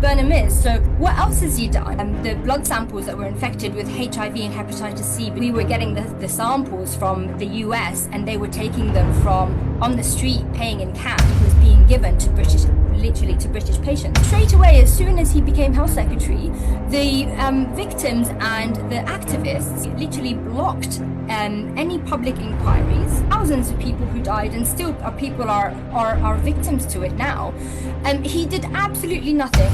Burnham is. So what else has he done? The blood samples that were infected with HIV and hepatitis C, we were getting the samples from the US, and they were taking them from on the street, paying in cash. It was being given to literally to British patients. Straight away, as soon as he became health secretary, the victims and the activists literally blocked any public inquiries. Thousands of people who died, and still people are victims to it now. He did absolutely nothing.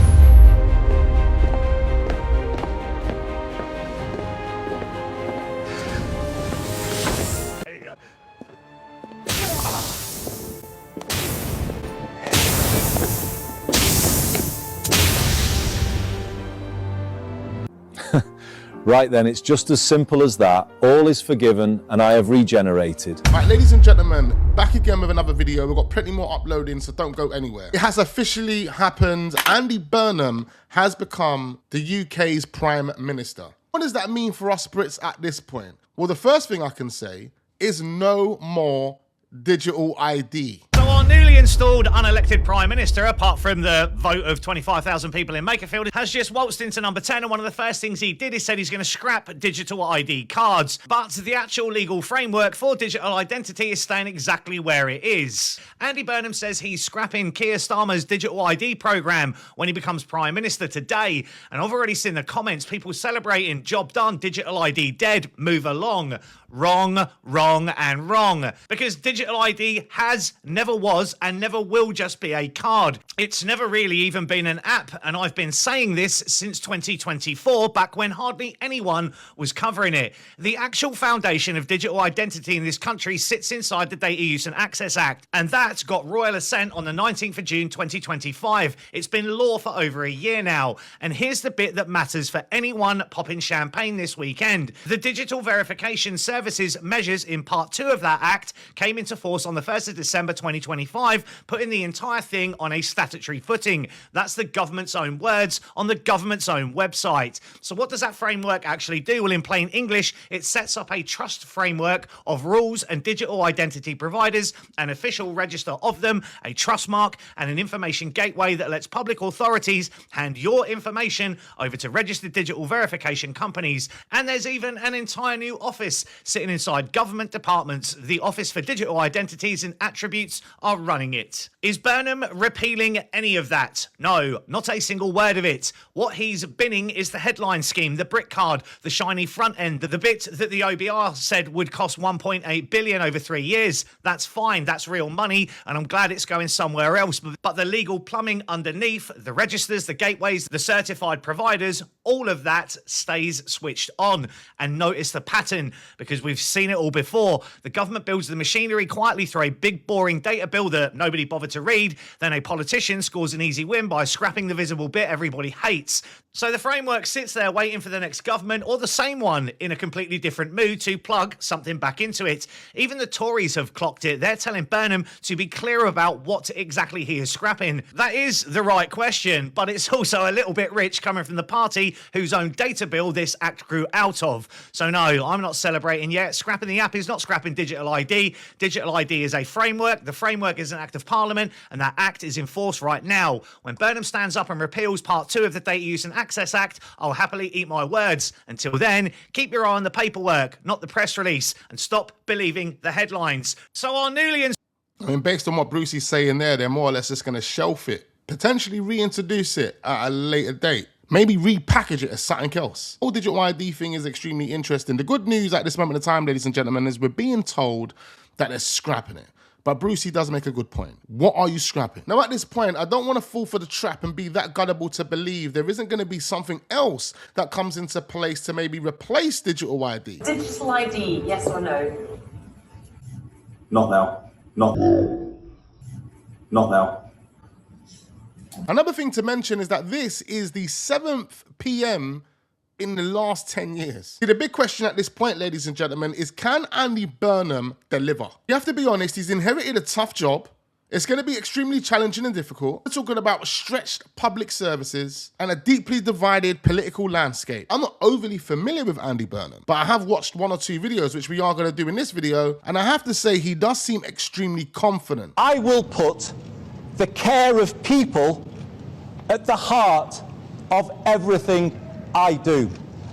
Right then, it's just as simple as that. All is forgiven and I have regenerated. Right, ladies and gentlemen, back again with another video. We've got plenty more uploading, so don't go anywhere. It has officially happened. Andy Burnham has become the UK's Prime Minister. What does that mean for us Brits at this point? Well, the first thing I can say is no more digital ID. So our newly installed unelected Prime Minister, apart from the vote of 25,000 people in Makerfield, has just waltzed into number 10, and one of the first things he did is said he's going to scrap digital ID cards. But the actual legal framework for digital identity is staying exactly where it is. Andy Burnham says he's scrapping Keir Starmer's digital ID programme when he becomes Prime Minister today, and I've already seen the comments, people celebrating, job done, digital ID dead, move along. Wrong, wrong, and wrong. Because digital ID has, never was, and never will just be a card. It's never really even been an app, and I've been saying this since 2024, back when hardly anyone was covering it. The actual foundation of digital identity in this country sits inside the Data Use and Access Act, and that got royal assent on the 19th of June 2025. It's been law for over a year now, and here's the bit that matters for anyone popping champagne this weekend. The digital verification services measures in Part 2 of that Act came into force on the 1st of December 2025, putting the entire thing on a statutory footing. That's the government's own words on the government's own website. So what does that framework actually do? Well, in plain English, it sets up a trust framework of rules and digital identity providers, an official register of them, a trust mark, and an information gateway that lets public authorities hand your information over to registered digital verification companies. And there's even an entire new office sitting inside government departments. The Office for Digital Identities and Attributes are running it. Is Burnham repealing any of that? No, not a single word of it. What he's binning is the headline scheme, the brick card, the shiny front end, the bit that the OBR said would cost 1.8 billion over 3 years. That's fine, that's real money, and I'm glad it's going somewhere else. But the legal plumbing underneath, the registers, the gateways, the certified providers, all of that stays switched on. And notice the pattern, because we've seen it all before. The government builds the machinery quietly through a big boring data bill that nobody bothered to read. Then a politician scores an easy win by scrapping the visible bit everybody hates. So the framework sits there waiting for the next government, or the same one in a completely different mood, to plug something back into it. Even the Tories have clocked it. They're telling Burnham to be clear about what exactly he is scrapping. That is the right question, but it's also a little bit rich coming from the party whose own data bill this act grew out of. So no, I'm not celebrating yet. Scrapping the app is not scrapping digital ID. Digital ID is a framework. The framework is an act of parliament, and that act is in force right now. When Burnham stands up and repeals Part 2 of the Data Use and Access Act, I'll happily eat my words. Until then, keep your eye on the paperwork, not the press release, and stop believing the headlines. So our newly... I mean, based on what Brucey's saying there, they're more or less just going to shelf it, potentially reintroduce it at a later date. Maybe repackage it as something else. The whole digital ID thing is extremely interesting. The good news at this moment in time, ladies and gentlemen, is we're being told that they're scrapping it. But Brucey does make a good point. What are you scrapping? Now, at this point, I don't want to fall for the trap and be that gullible to believe there isn't going to be something else that comes into place to maybe replace digital ID. Digital ID, yes or no? Not now. Not now. Another thing to mention is that this is the 7th PM in the last 10 years. See, the big question at this point, ladies and gentlemen, is can Andy Burnham deliver? You have to be honest, he's inherited a tough job. It's going to be extremely challenging and difficult. We're talking about stretched public services and a deeply divided political landscape. I'm not overly familiar with Andy Burnham, but I have watched 1 or 2 videos, which we are going to do in this video, and I have to say he does seem extremely confident. I will put the care of people at the heart of everything I do.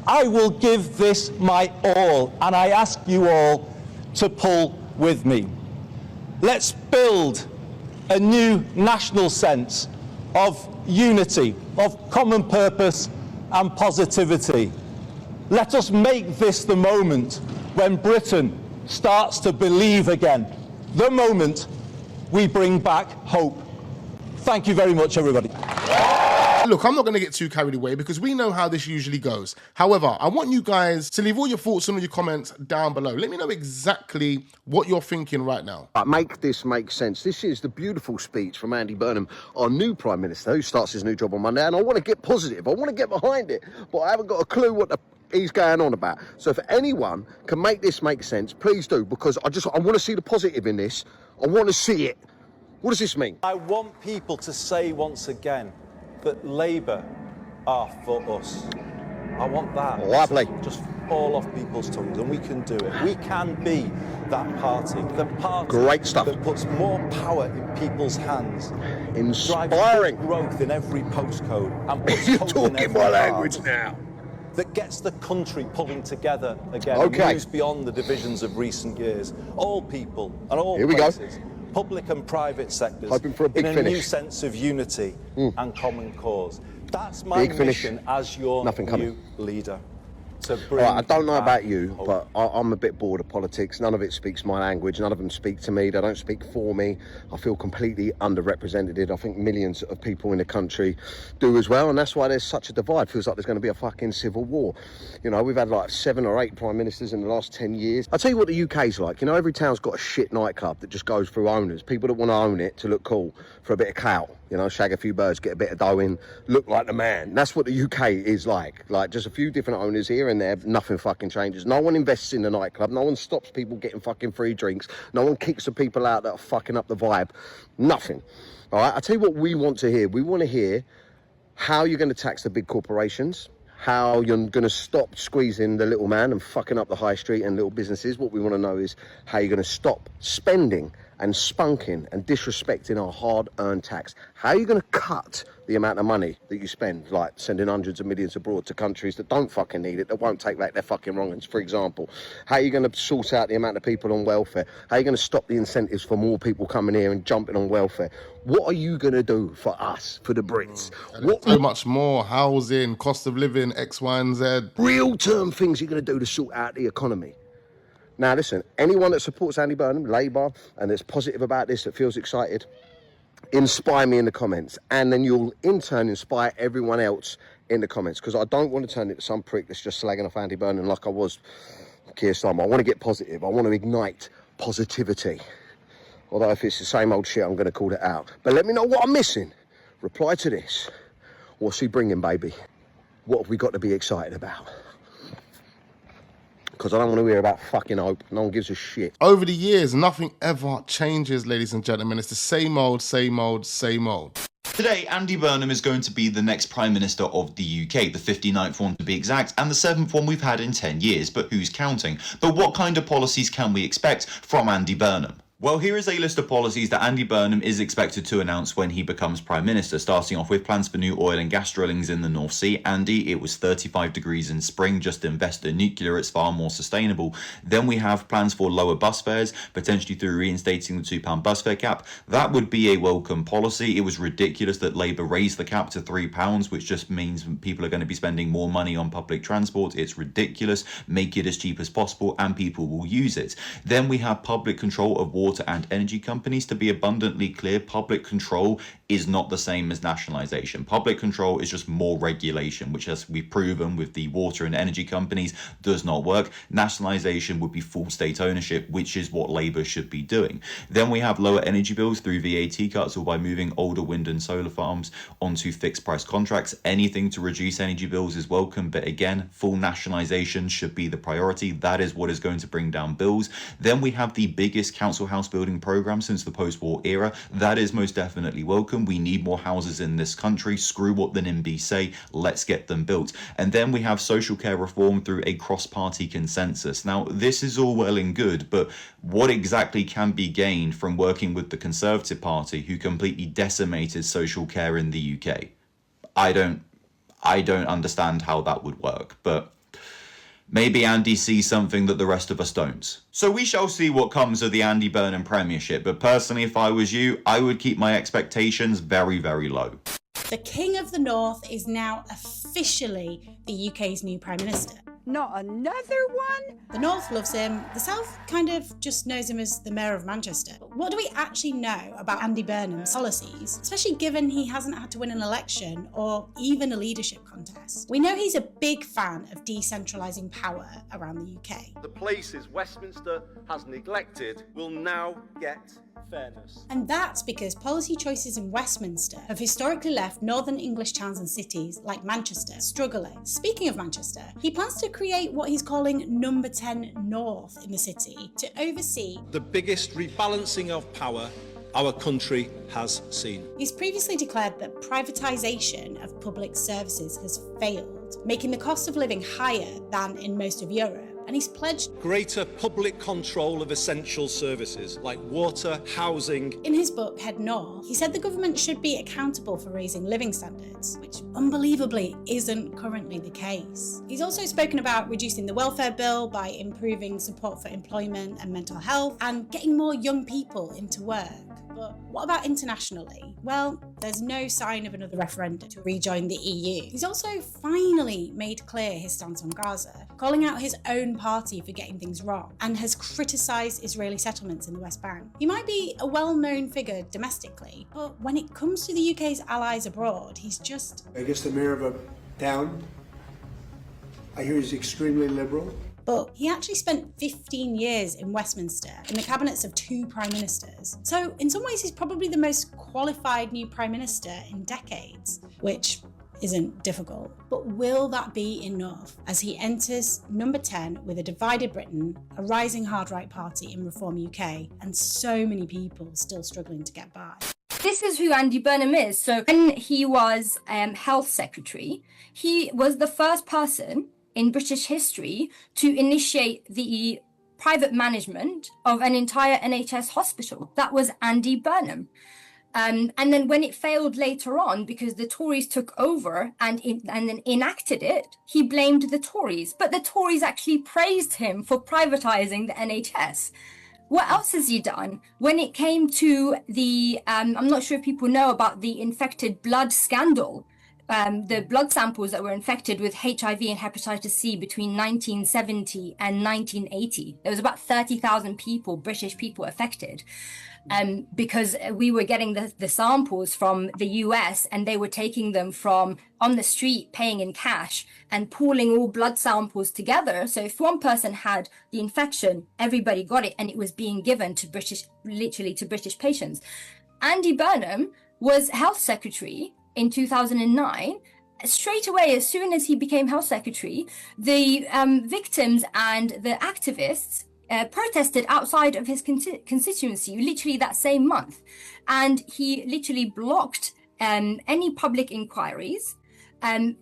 I will give this my all, and I ask you all to pull with me. Let's build a new national sense of unity, of common purpose and positivity. Let us make this the moment when Britain starts to believe again, the moment we bring back hope. Thank you very much, everybody. Look, I'm not going to get too carried away because we know how this usually goes. However, I want you guys to leave all your thoughts and all your comments down below. Let me know exactly what you're thinking right now. Make this make sense. This is the beautiful speech from Andy Burnham, our new Prime Minister, who starts his new job on Monday. And I want to get positive. I want to get behind it. But I haven't got a clue what he's going on about. So if anyone can make this make sense, please do. Because I want to see the positive in this. I want to see it. What does this mean? I want people to say once again that Labour are for us. I want that Lovely. just fall off people's tongues, and we can do it. We can be that party, the party Great stuff. that puts more power in people's hands, Inspiring. drives growth in every postcode, and puts You're hope in talking every my heart. language now. That gets the country pulling together again, Okay. moves beyond the divisions of recent years. All people and all Here we go. places, public and private sectors, Hoping for a big in a finish. new sense of unity and common cause. That's my Big finish. mission as your Nothing coming. new leader. To All bring right, I don't know back about you, hope. but I'm a bit bored of politics. None of it speaks my language. None of them speak to me. They don't speak for me. I feel completely underrepresented. I think millions of people in the country do as well, and that's why there's such a divide. Feels like there's going to be a fucking civil war. You know, we've had like 7 or 8 prime ministers in the last 10 years. I'll tell you what the UK's like. You know, every town's got a shit nightclub that just goes through owners. People that want to own it to look cool for a bit of clout. You know, shag a few birds, get a bit of dough in, look like the man. That's what the UK is like. Like, just a few different owners here and there, nothing fucking changes. No one invests in the nightclub. No one stops people getting fucking free drinks. No one kicks the people out that are fucking up the vibe. Nothing. All right, I'll tell you what we want to hear. We want to hear how you're going to tax the big corporations, how you're going to stop squeezing the little man and fucking up the high street and little businesses. What we want to know is how you're going to stop spending and spunking and disrespecting our hard-earned tax. How are you going to cut the amount of money that you spend, like sending hundreds of millions abroad to countries that don't fucking need it, that won't take back their fucking wrongings, for example? How are you going to sort out the amount of people on welfare? How are you going to stop the incentives for more people coming here and jumping on welfare? What are you going to do for us, for the Brits? What So much more. Housing, cost of living, X, Y, and Z. real-term things you're going to do to sort out the economy? Now, listen, anyone that supports Andy Burnham, Labour, and that's positive about this, that feels excited, inspire me in the comments. And then you'll, in turn, inspire everyone else in the comments. Because I don't want to turn into some prick that's just slagging off Andy Burnham like I was Keir Starmer. I want to get positive. I want to ignite positivity. Although if it's the same old shit, I'm going to call it out. But let me know what I'm missing. Reply to this. What's he bringing, baby? What have we got to be excited about? Because I don't want to hear about fucking hope. No one gives a shit. Over the years, nothing ever changes, ladies and gentlemen. It's the same old, same old, same old. Today, Andy Burnham is going to be the next Prime Minister of the UK, the 59th one to be exact, and the 7th one we've had in 10 years, but who's counting? But what kind of policies can we expect from Andy Burnham? Well, here is a list of policies that Andy Burnham is expected to announce when he becomes Prime Minister, starting off with plans for new oil and gas drillings in the North Sea. Andy, it was 35 degrees in spring, just invest in nuclear, it's far more sustainable. Then we have plans for lower bus fares, potentially through reinstating the £2 bus fare cap. That would be a welcome policy. It was ridiculous that Labour raised the cap to £3, which just means people are going to be spending more money on public transport. It's ridiculous. Make it as cheap as possible and people will use it. Then we have public control of water and energy companies. To be abundantly clear, public control is not the same as nationalisation. Public control is just more regulation, which, as we've proven with the water and energy companies, does not work. Nationalisation would be full state ownership, which is what Labour should be doing. Then we have lower energy bills through VAT cuts or by moving older wind and solar farms onto fixed price contracts. Anything to reduce energy bills is welcome, but again, full nationalisation should be the priority. That is what is going to bring down bills. Then we have the biggest council house building programme since the post-war era. That is most definitely welcome. We need more houses in this country. Screw what the NIMBYs say. Let's get them built. And then we have social care reform through a cross-party consensus. Now, this is all well and good, but what exactly can be gained from working with the Conservative Party, who completely decimated social care in the UK? I don't understand how that would work, but maybe Andy sees something that the rest of us don't. So we shall see what comes of the Andy Burnham premiership, but personally, if I was you, I would keep my expectations very, very low. The King of the North is now officially the UK's new Prime Minister. Not another one? The North loves him, the South kind of just knows him as the Mayor of Manchester. But what do we actually know about Andy Burnham's policies, especially given he hasn't had to win an election or even a leadership contest? We know he's a big fan of decentralising power around the UK. The places Westminster has neglected will now get fairness. And that's because policy choices in Westminster have historically left northern English towns and cities like Manchester struggling. Speaking of Manchester, he plans to create what he's calling Number 10 North in the city to oversee The biggest rebalancing of power our country has seen. He's previously declared that privatisation of public services has failed, making the cost of living higher than in most of Europe. And he's pledged Greater public control of essential services like water, housing. in his book Head North, he said the government should be accountable for raising living standards, which unbelievably isn't currently the case. He's also spoken about reducing the welfare bill by improving support for employment and mental health and getting more young people into work. But what about internationally? Well, there's no sign of another referendum to rejoin the EU. He's also finally made clear his stance on Gaza, calling out his own party for getting things wrong, and has criticised Israeli settlements in the West Bank. He might be a well-known figure domestically, but when it comes to the UK's allies abroad, he's just... I guess the mayor of a town, I hear he's extremely liberal. But he actually spent 15 years in Westminster in the cabinets of 2 prime ministers. So in some ways, he's probably the most qualified new prime minister in decades, which isn't difficult. But will that be enough as he enters Number 10 with a divided Britain, a rising hard-right party in Reform UK, and so many people still struggling to get by? This is who Andy Burnham is. So when he was health secretary, he was the first person in British history to initiate the private management of an entire NHS hospital. That was Andy Burnham. And then when it failed later on, because the Tories took over and then enacted it, he blamed the Tories. But the Tories actually praised him for privatising the NHS. What else has he done? When it came to the, I'm not sure if people know about the infected blood scandal, the blood samples that were infected with HIV and hepatitis C between 1970 and 1980. There was about 30,000 people, British people, affected because we were getting the samples from the US and they were taking them from on the street, paying in cash and pooling all blood samples together. So if one person had the infection, everybody got it and it was being given to literally to British patients. Andy Burnham was health secretary in 2009, straight away, as soon as he became health secretary, the victims and the activists protested outside of his constituency, literally that same month. And he literally blocked any public inquiries,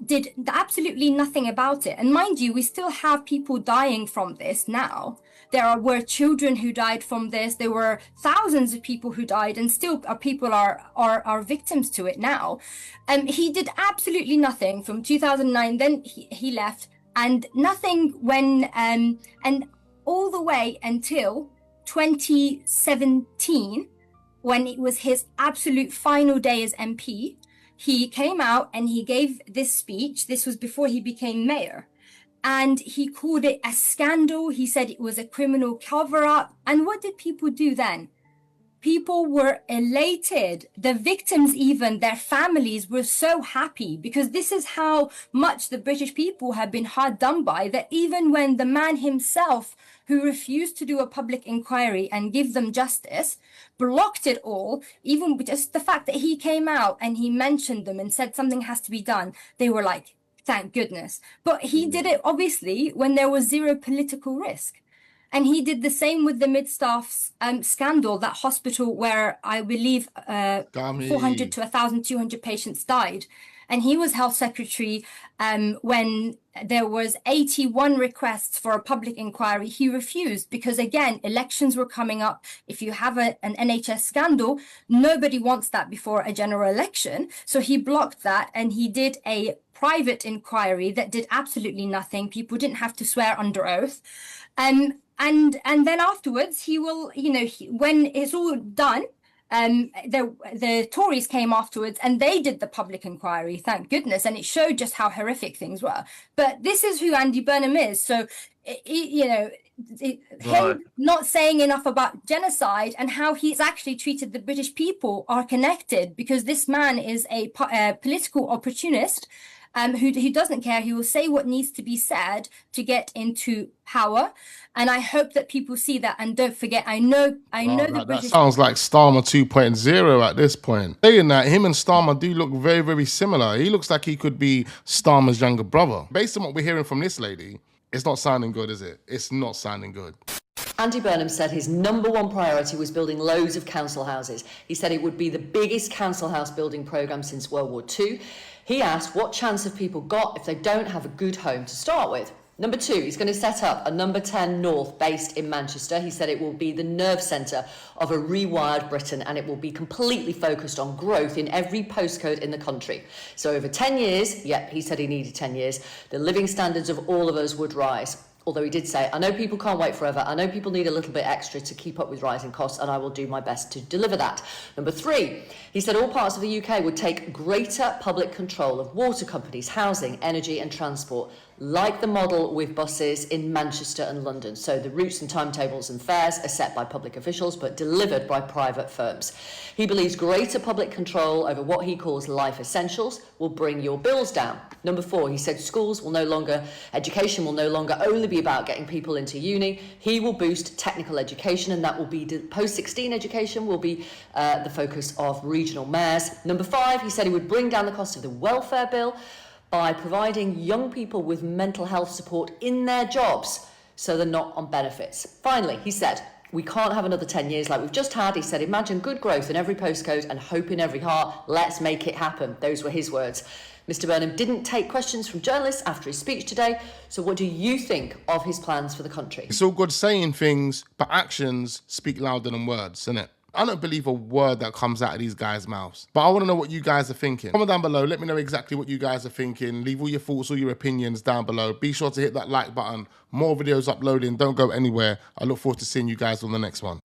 did absolutely nothing about it. And mind you, we still have people dying from this now. There were children who died from this. There were thousands of people who died, and still people are victims to it now. He did absolutely nothing from 2009. Then he left, and nothing when and all the way until 2017, when it was his absolute final day as MP. He came out and he gave this speech. This was before he became mayor. And he called it a scandal. He said it was a criminal cover-up. And what did people do then? People were elated. The victims, even their families, were so happy because this is how much the British people have been hard done by, that even when the man himself, who refused to do a public inquiry and give them justice, blocked it all, even just the fact that he came out and he mentioned them and said something has to be done, they were like, thank goodness. But he did it, obviously, when there was zero political risk. And he did the same with the Mid-Staff's scandal, that hospital where I believe 400 to 1,200 patients died. And he was health secretary when there was 81 requests for a public inquiry. He refused because, again, elections were coming up. If you have an NHS scandal, nobody wants that before a general election. So he blocked that, and he did a private inquiry that did absolutely nothing. People didn't have to swear under oath. And then afterwards, he will, when it's all done, the Tories came afterwards and they did the public inquiry, thank goodness, and it showed just how horrific things were. But this is who Andy Burnham is. So, him not saying enough about genocide and how he's actually treated the British people are connected, because this man is a political opportunist who doesn't care. He will say what needs to be said to get into power. And I hope that people see that. And don't forget, I know the British... That sounds like Starmer 2.0 at this point. Saying that, him and Starmer do look very, very similar. He looks like he could be Starmer's younger brother. Based on what we're hearing from this lady, it's not sounding good, is it? It's not sounding good. Andy Burnham said his #1 priority was building loads of council houses. He said it would be the biggest council house building programme since World War II. He asked what chance have people got if they don't have a good home to start with. #2, he's going to set up a number 10 North based in Manchester. He said it will be the nerve centre of a rewired Britain, and it will be completely focused on growth in every postcode in the country. So over 10 years, he said he needed 10 years, the living standards of all of us would rise. Although he did say, I know people can't wait forever. I know people need a little bit extra to keep up with rising costs, and I will do my best to deliver that. #3, he said all parts of the UK would take greater public control of water companies, housing, energy and transport, like the model with buses in Manchester and London. So the routes and timetables and fares are set by public officials, but delivered by private firms. He believes greater public control over what he calls life essentials will bring your bills down. #4, he said education will no longer only be about getting people into uni. He will boost technical education, and that will be post-16 education will be the focus of regional mayors. #5, he said he would bring down the cost of the welfare bill by providing young people with mental health support in their jobs so they're not on benefits. Finally, he said, we can't have another 10 years like we've just had. He said, imagine good growth in every postcode and hope in every heart. Let's make it happen. Those were his words. Mr. Burnham didn't take questions from journalists after his speech today. So what do you think of his plans for the country? It's all good saying things, but actions speak louder than words, isn't it? I don't believe a word that comes out of these guys' mouths. But I want to know what you guys are thinking. Comment down below. Let me know exactly what you guys are thinking. Leave all your thoughts, all your opinions down below. Be sure to hit that like button. More videos uploading. Don't go anywhere. I look forward to seeing you guys on the next one.